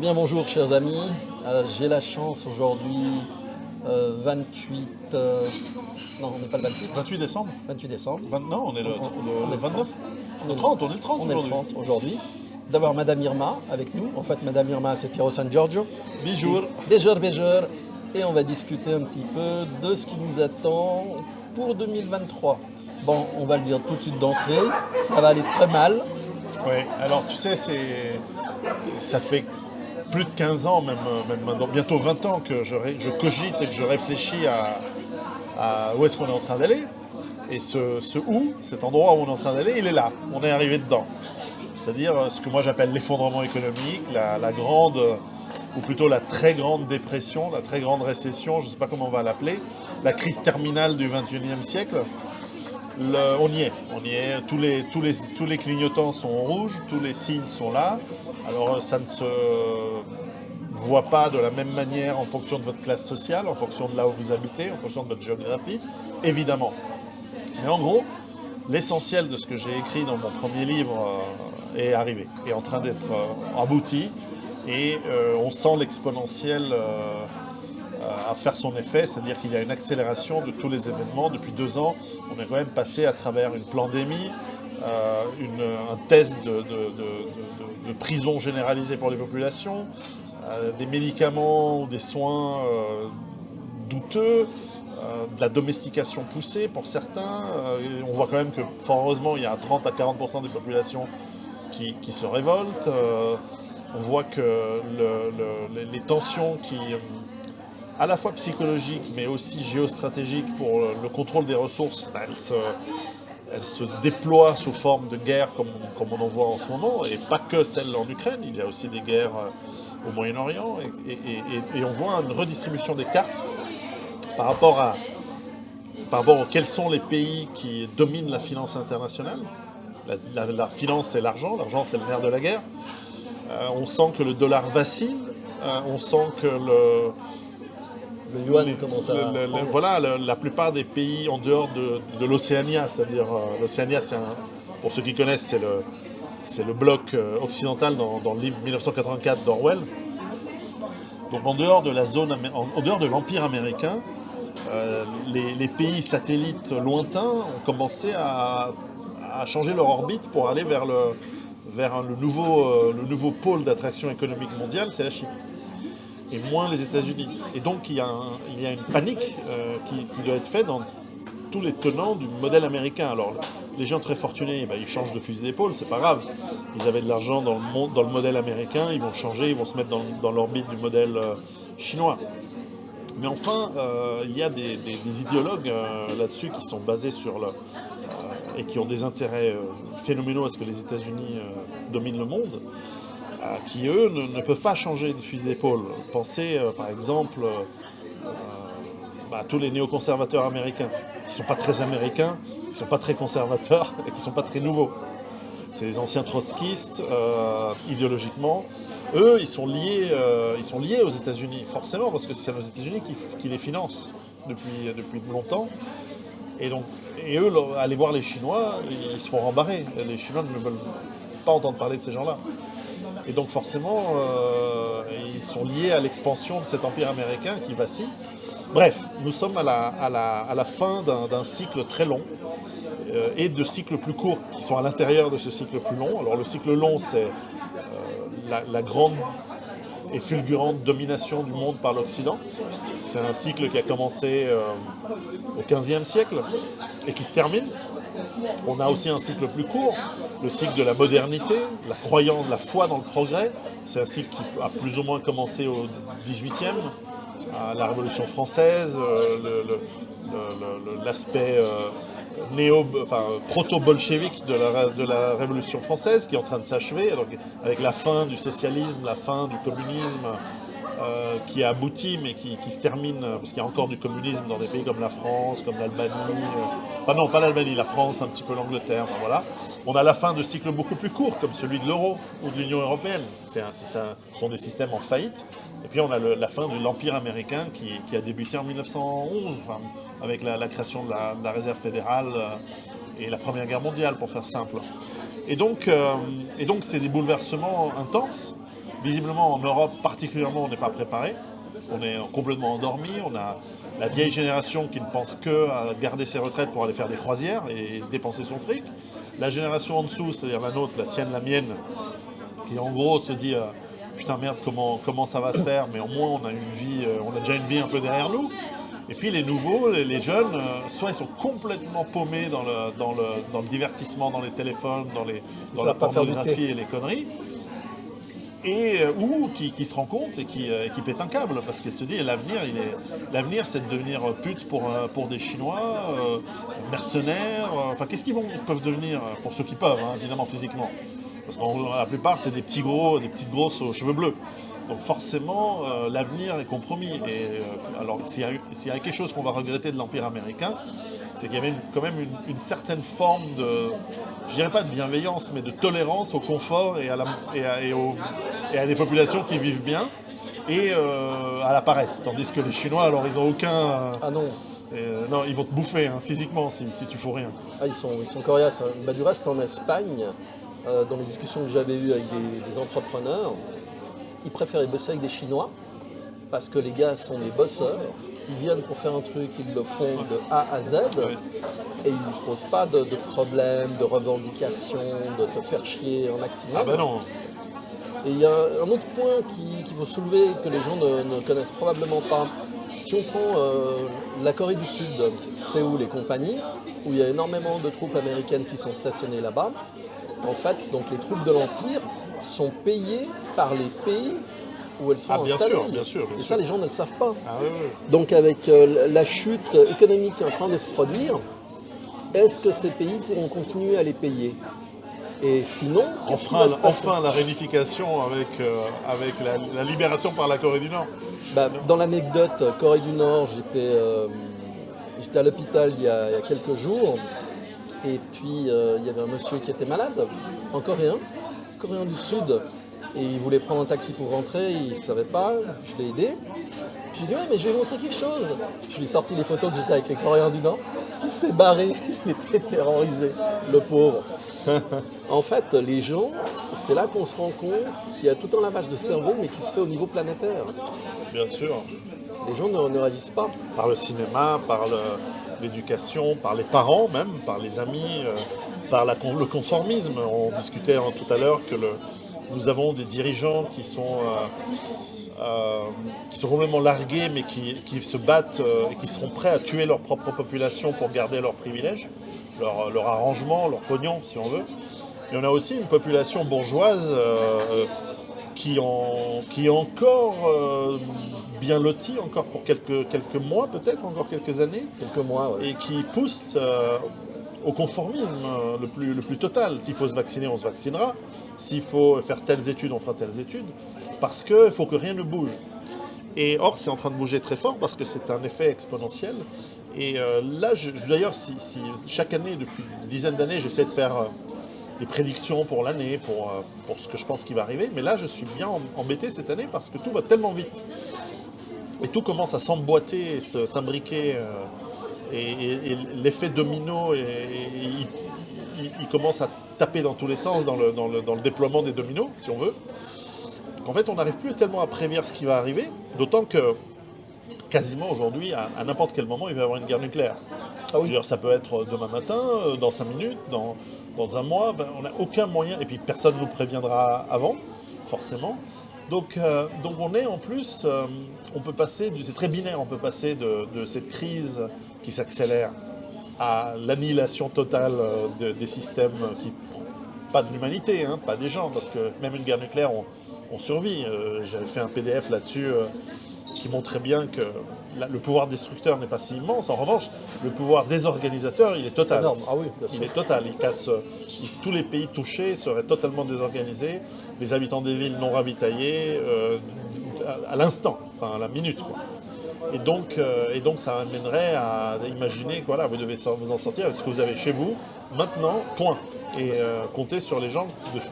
bien bonjour chers amis. J'ai la chance aujourd'hui, 28... non, on n'est pas le 28, 28 décembre 28 décembre. Non, on est le on est 29. on Le est 30, on est le 30 on est le aujourd'hui. 30 aujourd'hui. D'avoir Madame Irma avec nous. En fait, Madame Irma, c'est Piero San Giorgio. Bijour. Béjeur, béjeur. Et on va discuter un petit peu de ce qui nous attend pour 2023. Bon, on va le dire tout de suite d'entrée, ça va aller très mal. Oui, alors tu sais, ça fait plus de 15 ans, même maintenant, bientôt 20 ans que je cogite et que je réfléchis à où est-ce qu'on est en train d'aller. Et cet endroit où on est en train d'aller, il est là, on est arrivé dedans. C'est-à-dire ce que moi j'appelle l'effondrement économique, la grande, ou plutôt la très grande dépression, la très grande récession, je ne sais pas comment on va l'appeler, la crise terminale du 21e siècle. On y est. Tous les clignotants sont en rouge, tous les signes sont là. Alors ça ne se voit pas de la même manière en fonction de votre classe sociale, en fonction de là où vous habitez, en fonction de votre géographie, évidemment. Mais en gros, l'essentiel de ce que j'ai écrit dans mon premier livre est arrivé, est en train d'être abouti. Et on sent l'exponentiel à faire son effet, c'est-à-dire qu'il y a une accélération de tous les événements. Depuis 2 ans, on est quand même passé à travers une pandémie, un test de prison généralisée pour les populations, des médicaments ou des soins douteux, de la domestication poussée pour certains. On voit quand même que, fort heureusement, il y a 30 à 40% des populations qui se révoltent. On voit que les tensions à la fois psychologiques mais aussi géostratégiques pour le contrôle des ressources, elles se déploient sous forme de guerre comme on en voit en ce moment, et pas que celle en Ukraine, il y a aussi des guerres au Moyen-Orient, et on voit une redistribution des cartes par rapport à quels sont les pays qui dominent la finance internationale. La finance, c'est l'argent c'est le nerf de la guerre. On sent que le dollar vacille, on sent que Le yuan commence à prendre. voilà, la plupart des pays en dehors de l'Océania, c'est-à-dire l'Océania, pour ceux qui connaissent, c'est le bloc occidental dans le livre 1984 d'Orwell. Donc en dehors de en dehors de l'Empire américain, les pays satellites lointains ont commencé à changer leur orbite pour aller vers le nouveau pôle d'attraction économique mondiale, c'est la Chine. Et moins les États-Unis. Et donc il y a une panique qui doit être faite dans tous les tenants du modèle américain. Alors les gens très fortunés, ils changent de fusil d'épaule, c'est pas grave. Ils avaient de l'argent dans le modèle américain, ils vont changer, ils vont se mettre dans l'orbite du modèle chinois. Mais enfin, il y a des idéologues là-dessus qui sont basés et qui ont des intérêts phénoménaux à ce que les États-Unis dominent le monde, qui eux ne peuvent pas changer de fusil d'épaule. Pensez par exemple à tous les néoconservateurs américains, qui ne sont pas très américains, qui ne sont pas très conservateurs et qui ne sont pas très nouveaux. C'est les anciens trotskistes, idéologiquement. Eux, ils sont liés aux États-Unis, forcément, parce que c'est nos États-Unis qui les financent depuis longtemps. Et eux, aller voir les Chinois, ils se font rembarrer. Les Chinois ne veulent pas entendre parler de ces gens-là. Et donc forcément, ils sont liés à l'expansion de cet empire américain qui vacille. Bref, nous sommes à la fin d'un cycle très long, et de cycles plus courts qui sont à l'intérieur de ce cycle plus long. Alors le cycle long, c'est la grande et fulgurante domination du monde par l'Occident. C'est un cycle qui a commencé au XVe siècle et qui se termine. On a aussi un cycle plus court, le cycle de la modernité, la croyance, la foi dans le progrès. C'est un cycle qui a plus ou moins commencé au XVIIIe, à la Révolution française, l'aspect proto-bolchevique de la Révolution française qui est en train de s'achever, avec la fin du socialisme, la fin du communisme, qui a abouti mais qui se termine, parce qu'il y a encore du communisme dans des pays comme la France, comme l'Albanie, enfin non, pas l'Albanie, la France, un petit peu l'Angleterre, enfin voilà. On a la fin de cycles beaucoup plus courts, comme celui de l'euro ou de l'Union européenne. Ce sont des systèmes en faillite. Et puis on a la fin de l'Empire américain qui a débuté en 1911, enfin, avec la création de la Réserve fédérale et la Première Guerre mondiale, pour faire simple. Et donc c'est des bouleversements intenses. visiblement en Europe particulièrement, on n'est pas préparé. On est complètement endormi. On a la vieille génération qui ne pense que à garder ses retraites pour aller faire des croisières et dépenser son fric. La génération en dessous, c'est-à-dire la nôtre, la tienne, la mienne, qui en gros se dit putain merde, comment ça va se faire, mais au moins on a une vie, on a déjà une vie un peu derrière nous. Et puis les nouveaux, les jeunes, soit ils sont complètement paumés dans le divertissement, dans les téléphones, dans la pornographie et les conneries, ou qui se rend compte et qui pète un câble, parce qu'il se dit l'avenir c'est de devenir pute pour des Chinois, mercenaires, enfin qu'est-ce qu'ils peuvent devenir pour ceux qui peuvent, hein, évidemment physiquement. Parce que la plupart c'est des petites grosses aux cheveux bleus. Donc forcément, l'avenir est compromis. Et alors, s'il y a quelque chose qu'on va regretter de l'Empire américain, c'est qu'il y avait quand même une certaine forme de, je dirais pas de bienveillance, mais de tolérance au confort et à des populations qui vivent bien et à la paresse. Tandis que les Chinois, alors ils n'ont aucun... Ah non. Non, ils vont te bouffer hein, physiquement si tu fous rien. Ah, ils sont coriaces. Hein. Bah, du reste, en Espagne, dans les discussions que j'avais eues avec des entrepreneurs, ils préféraient bosser avec des Chinois parce que les gars sont des bosseurs. Ils viennent pour faire un truc, ils le font de A à Z et ils ne posent pas de problèmes, de revendications, de te faire chier un maximum. Ah ben non. Et il y a un autre point qu'il faut soulever que les gens ne connaissent probablement pas. Si on prend la Corée du Sud, Séoul et compagnie, où il y a énormément de troupes américaines qui sont stationnées là-bas, en fait, donc les troupes de l'Empire sont payées par les pays où elles sont installées. Bien sûr. Et ça, les gens ne le savent pas. Ah, oui. Donc avec la chute économique qui est en train de se produire, est-ce que ces pays pourront continuer à les payer? Et sinon, enfin la réunification avec la libération par la Corée du Nord. Bah, dans l'anecdote Corée du Nord, j'étais à l'hôpital il y a quelques jours. Et puis, il y avait un monsieur qui était malade, un coréen du Sud. Et il voulait prendre un taxi pour rentrer, il ne savait pas, je l'ai aidé. Puis j'ai dit, ouais, mais je vais vous montrer quelque chose. Je lui ai sorti les photos que j'étais avec les Coréens du Nord. Il s'est barré, il était terrorisé, le pauvre. En fait, les gens, c'est là qu'on se rend compte qu'il y a tout un lavage de cerveau, mais qui se fait au niveau planétaire. Bien sûr. Les gens ne réagissent pas. Par le cinéma, par l'éducation, par les parents même, par les amis, par le conformisme. On discutait tout à l'heure que nous avons des dirigeants qui sont complètement largués, mais qui se battent et qui seront prêts à tuer leur propre population pour garder leurs privilèges, leur arrangement, leur pognon, si on veut. Et on a aussi une population bourgeoise qui est encore bien lotie, encore pour quelques mois, peut-être, encore quelques années. Quelques mois, ouais. Et qui pousse au conformisme le plus total. S'il faut se vacciner, on se vaccinera. S'il faut faire telles études, on fera telles études. Parce qu'il faut que rien ne bouge. Et or, c'est en train de bouger très fort parce que c'est un effet exponentiel. Et là, d'ailleurs, si chaque année, depuis une dizaine d'années, j'essaie de faire des prédictions pour l'année, pour ce que je pense qui va arriver. Mais là, je suis bien embêté cette année parce que tout va tellement vite. Et tout commence à s'emboîter, s'imbriquer. Et l'effet domino, il commence à taper dans tous les sens dans le déploiement des dominos, si on veut. En fait, on n'arrive plus tellement à prévenir ce qui va arriver, d'autant que quasiment aujourd'hui, à n'importe quel moment, il va y avoir une guerre nucléaire. Ah oui. Je veux dire, ça peut être demain matin, dans 5 minutes, dans un mois, on n'a aucun moyen, et puis personne ne nous préviendra avant, forcément. Donc on est en plus, on peut passer, c'est très binaire, on peut passer de cette crise qui s'accélère à l'annihilation totale des systèmes, pas de l'humanité, hein, pas des gens, parce que même une guerre nucléaire, on survit. J'avais fait un PDF là-dessus qui montrait bien que le pouvoir destructeur n'est pas si immense. En revanche, le pouvoir désorganisateur, il est total. Énorme. Ah oui, bien sûr. Il est total. Il casse. Tous les pays touchés seraient totalement désorganisés. Les habitants des villes non ravitaillés à l'instant, enfin à la minute, quoi. Et donc ça amènerait à imaginer que voilà, vous devez vous en sortir avec ce que vous avez chez vous, maintenant, point. Et compter sur les gens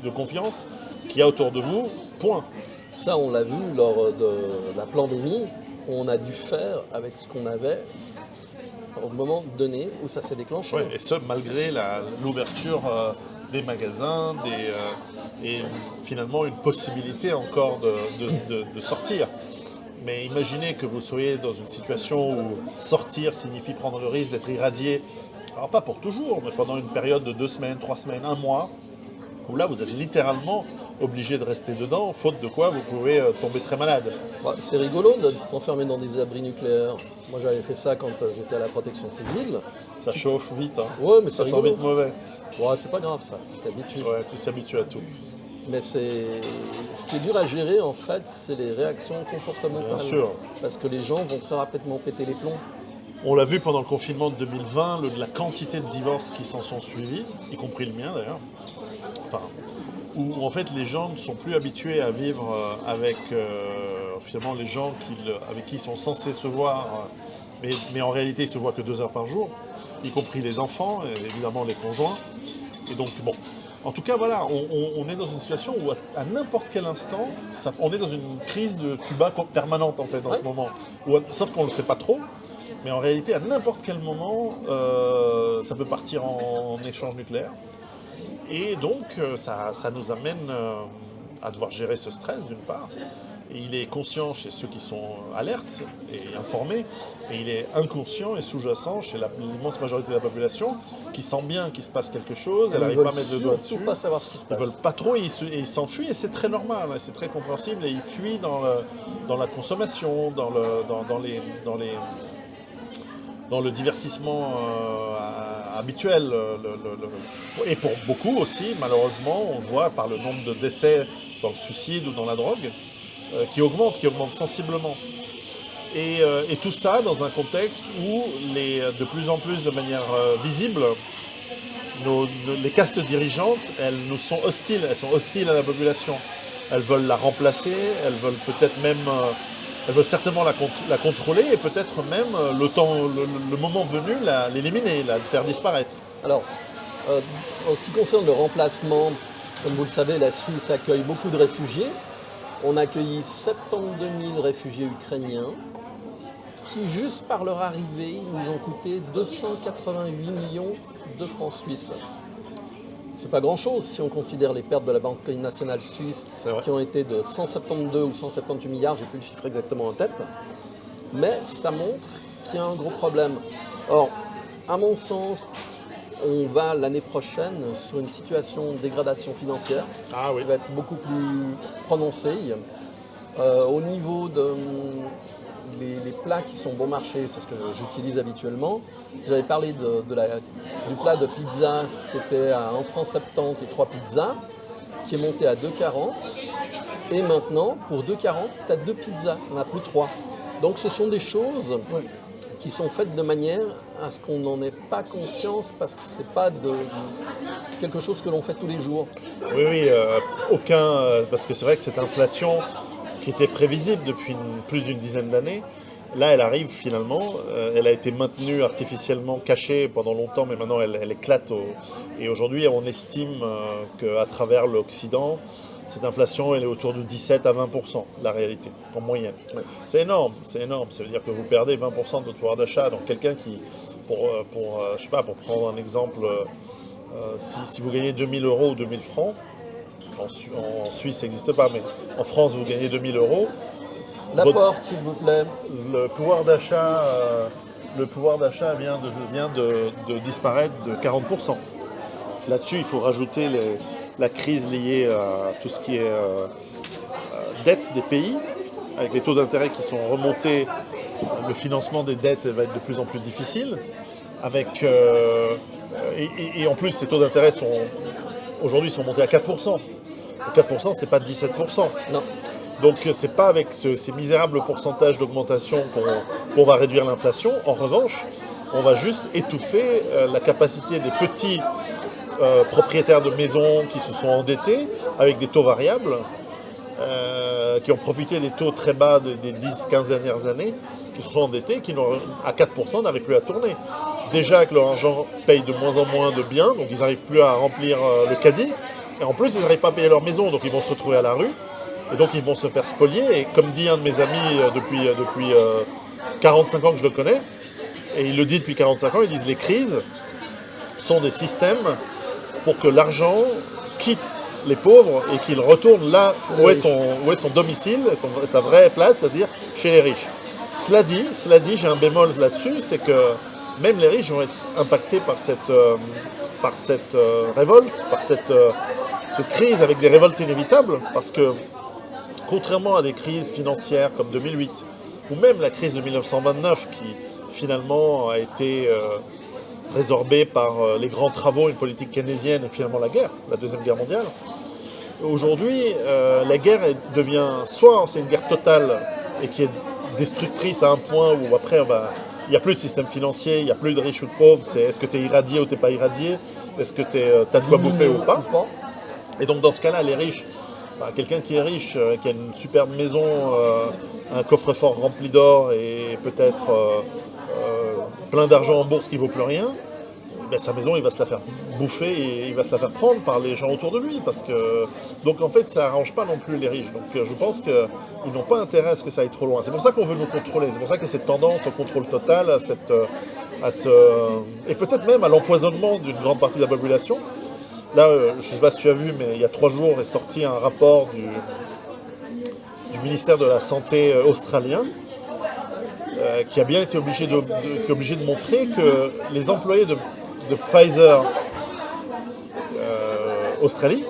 de confiance qu'il y a autour de vous, point. Ça, on l'a vu lors de la pandémie, on a dû faire avec ce qu'on avait au moment donné où ça s'est déclenché. Ouais, et ce, malgré l'ouverture des magasins, et finalement une possibilité encore de sortir. Mais imaginez que vous soyez dans une situation où sortir signifie prendre le risque d'être irradié, alors pas pour toujours, mais pendant une période de 2 semaines, 3 semaines, 1 mois, où là vous êtes littéralement obligé de rester dedans, faute de quoi vous pouvez tomber très malade. Ouais, c'est rigolo de s'enfermer dans des abris nucléaires. Moi j'avais fait ça quand j'étais à la protection civile. Ça chauffe vite, hein. Ouais, mais c'est Ça sent rigolo. vite mauvais. Ouais, c'est pas grave ça, t'habitues. Ouais, tu s'habitues à tout. Mais ce qui est dur à gérer en fait, c'est les réactions comportementales. Bien sûr. Parce que les gens vont très rapidement péter les plombs. On l'a vu pendant le confinement de 2020, la quantité de divorces qui s'en sont suivis, y compris le mien d'ailleurs. Enfin, où en fait les gens ne sont plus habitués à vivre avec finalement les gens avec qui ils sont censés se voir, mais en réalité ils se voient que 2 heures par jour, y compris les enfants, et évidemment les conjoints. Et donc bon, en tout cas voilà, on est dans une situation où à n'importe quel instant, on est dans une crise de Cuba permanente en fait en ce moment. Sauf qu'on ne le sait pas trop. Mais en réalité, à n'importe quel moment, ça peut partir en échange nucléaire. Et donc, ça nous amène à devoir gérer ce stress, d'une part. Et il est conscient chez ceux qui sont alertes et informés. Et il est inconscient et sous-jacent chez l'immense majorité de la population qui sent bien qu'il se passe quelque chose. Elle n'arrive pas à mettre le doigt dessus. Ils ne veulent pas savoir ce qui se passe. Ils ne veulent pas trop et ils s'enfuient. Et c'est très normal, c'est très compréhensible. Et ils fuient dans la consommation, dans le divertissement habituel. Et pour beaucoup aussi, malheureusement, on voit par le nombre de décès dans le suicide ou dans la drogue, qui augmente sensiblement. Et tout ça dans un contexte où de plus en plus de manière visible, les castes dirigeantes, elles nous sont hostiles, elles sont hostiles à la population. Elles veulent la remplacer, elles veulent peut-être même... Elles veulent certainement la contrôler et peut-être même, le moment venu, l'éliminer, la faire disparaître. Alors, en ce qui concerne le remplacement, comme vous le savez, la Suisse accueille beaucoup de réfugiés. On a accueilli 72 000 réfugiés ukrainiens qui, juste par leur arrivée, nous ont coûté 288 millions de francs suisses. C'est pas grand-chose si on considère les pertes de la Banque nationale suisse qui ont été de 172 ou 178 milliards, j'ai plus le chiffre exactement en tête. Mais ça montre qu'il y a un gros problème. Or, à mon sens, on va l'année prochaine sur une situation de dégradation financière qui va être beaucoup plus prononcée. Au niveau les plats qui sont bon marché, c'est ce que j'utilise habituellement. J'avais parlé du plat de pizza qui était à 1,70 franc et 3 pizzas, qui est monté à 2,40. Et maintenant, pour 2,40, tu as 2 pizzas, on n'a plus 3. Donc ce sont des choses qui sont faites de manière à ce qu'on n'en ait pas conscience, parce que ce n'est pas quelque chose que l'on fait tous les jours. Oui, parce que c'est vrai que cette inflation qui était prévisible depuis plus d'une dizaine d'années, là elle arrive finalement, elle a été maintenue artificiellement cachée pendant longtemps, mais maintenant elle éclate. Et aujourd'hui on estime qu'à travers l'Occident, cette inflation elle est autour de 17 à 20%, la réalité, en moyenne. Ouais. C'est énorme, ça veut dire que vous perdez 20% de votre pouvoir d'achat. Donc quelqu'un qui, je sais pas, pour prendre un exemple, si vous gagnez 2000 € ou 2000 francs, en Suisse, ça n'existe pas, mais en France, vous gagnez 2000 €. L'apport, s'il vous plaît. Le pouvoir d'achat vient de disparaître de 40%. Là-dessus, il faut rajouter la crise liée à tout ce qui est dette des pays, avec les taux d'intérêt qui sont remontés. Le financement des dettes va être de plus en plus difficile. Et en plus, ces taux d'intérêt aujourd'hui sont montés à 4%. 4%, c'est pas 17%. Non. Donc c'est pas avec ces misérables pourcentages d'augmentation qu'on va réduire l'inflation. En revanche, on va juste étouffer la capacité des petits propriétaires de maisons qui se sont endettés avec des taux variables, qui ont profité des taux très bas des 10-15 dernières années, qui se sont endettés, qui à 4% n'arrivent plus à tourner. Déjà que leur argent paye de moins en moins de biens, donc ils n'arrivent plus à remplir le caddie. Et en plus, ils n'arrivent pas à payer leur maison, donc ils vont se retrouver à la rue. Et donc, ils vont se faire spolier. Et comme dit un de mes amis depuis 45 ans que je le connais, et il le dit depuis 45 ans, ils disent les crises sont des systèmes pour que l'argent quitte les pauvres et qu'il retourne là où est son domicile, sa vraie place, c'est-à-dire chez les riches. Cela dit, j'ai un bémol là-dessus, c'est que même les riches vont être impactés par cette révolte, par cette crise avec des révoltes inévitables, parce que contrairement à des crises financières comme 2008, ou même la crise de 1929 qui finalement a été résorbée par les grands travaux, une politique keynésienne et finalement la guerre, la Deuxième Guerre mondiale. Aujourd'hui, la guerre devient soit c'est une guerre totale et qui est destructrice à un point où après il n'y a plus de système financier, il n'y a plus de riches ou de pauvres, c'est est-ce que tu es irradié ou tu n'es pas irradié, est-ce que tu as de quoi bouffer ou pas. Et donc dans ce cas-là, les riches, quelqu'un qui est riche, qui a une superbe maison, un coffre-fort rempli d'or et peut-être plein d'argent en bourse qui ne vaut plus rien, ben, sa maison, il va se la faire bouffer et il va se la faire prendre par les gens autour de lui. Donc en fait, ça n'arrange pas non plus les riches. Donc je pense qu'ils n'ont pas intérêt à ce que ça aille trop loin. C'est pour ça qu'on veut nous contrôler. C'est pour ça qu'il y a cette tendance au contrôle total, et peut-être même à l'empoisonnement d'une grande partie de la population. Là, je ne sais pas si tu as vu, mais il y a 3 jours est sorti un rapport du ministère de la Santé australien qui a bien été obligé de montrer que les employés de Pfizer Australie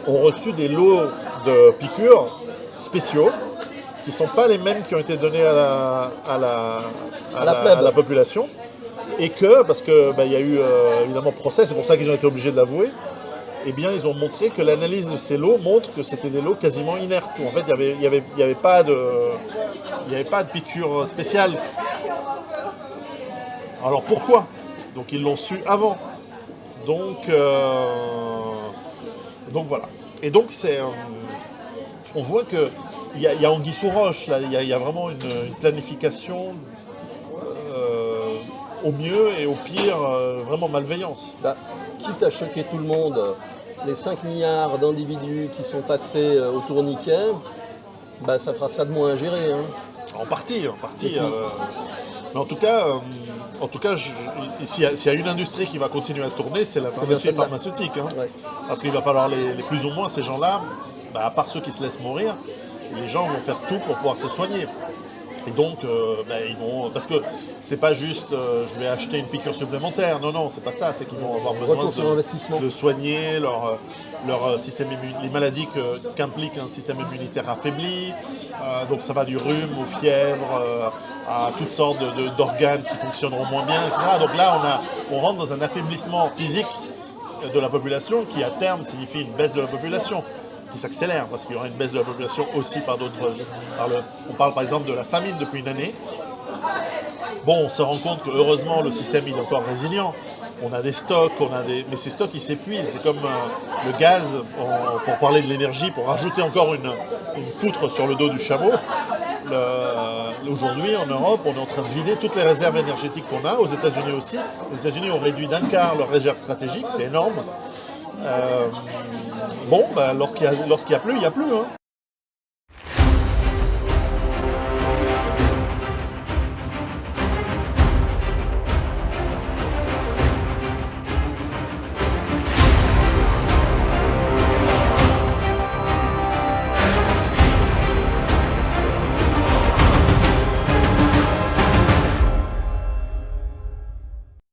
ont reçu des lots de piqûres spéciaux qui ne sont pas les mêmes qui ont été donnés à la population. Et parce qu'il y a eu évidemment procès, c'est pour ça qu'ils ont été obligés de l'avouer, eh bien ils ont montré que l'analyse de ces lots montre que c'était des lots quasiment inertes. En fait, il n'y avait pas de piqûre spéciale. Alors pourquoi ? Donc ils l'ont su avant. Donc voilà. Et donc on voit qu'il y a anguille sous roche, là. Il y a vraiment une planification au mieux et au pire, vraiment malveillance. Quitte à choquer tout le monde, les 5 milliards d'individus qui sont passés au tourniquet, ça fera ça de moins à gérer. Hein. En partie. Mais en tout cas, s'il y a une industrie qui va continuer à tourner, c'est l'industrie pharmaceutique. Hein. Ouais. Parce qu'il va falloir les plus ou moins, ces gens-là, à part ceux qui se laissent mourir, les gens vont faire tout pour pouvoir se soigner. Et donc, ils vont... Parce que c'est pas juste je vais acheter une piqûre supplémentaire. Non, c'est pas ça. C'est qu'ils vont avoir besoin de soigner leur système immunitaire, les maladies qu'implique un système immunitaire affaibli. Donc ça va du rhume aux fièvres, à toutes sortes d'organes qui fonctionneront moins bien, etc. Donc là, on rentre dans un affaiblissement physique de la population qui, à terme, signifie une baisse de la population. Qui s'accélère, parce qu'il y aura une baisse de la population aussi par d'autres... On parle par exemple de la famine depuis une année. Bon, on se rend compte que heureusement le système il est encore résilient. On a des stocks, mais ces stocks ils s'épuisent. C'est comme le gaz, pour parler de l'énergie, pour rajouter encore une poutre sur le dos du chameau. Aujourd'hui, en Europe, on est en train de vider toutes les réserves énergétiques qu'on a. Aux États-Unis aussi. Les États-Unis ont réduit d'1/4 leurs réserves stratégiques, c'est énorme. Lorsqu'il y a plus, il n'y a plus. Hein.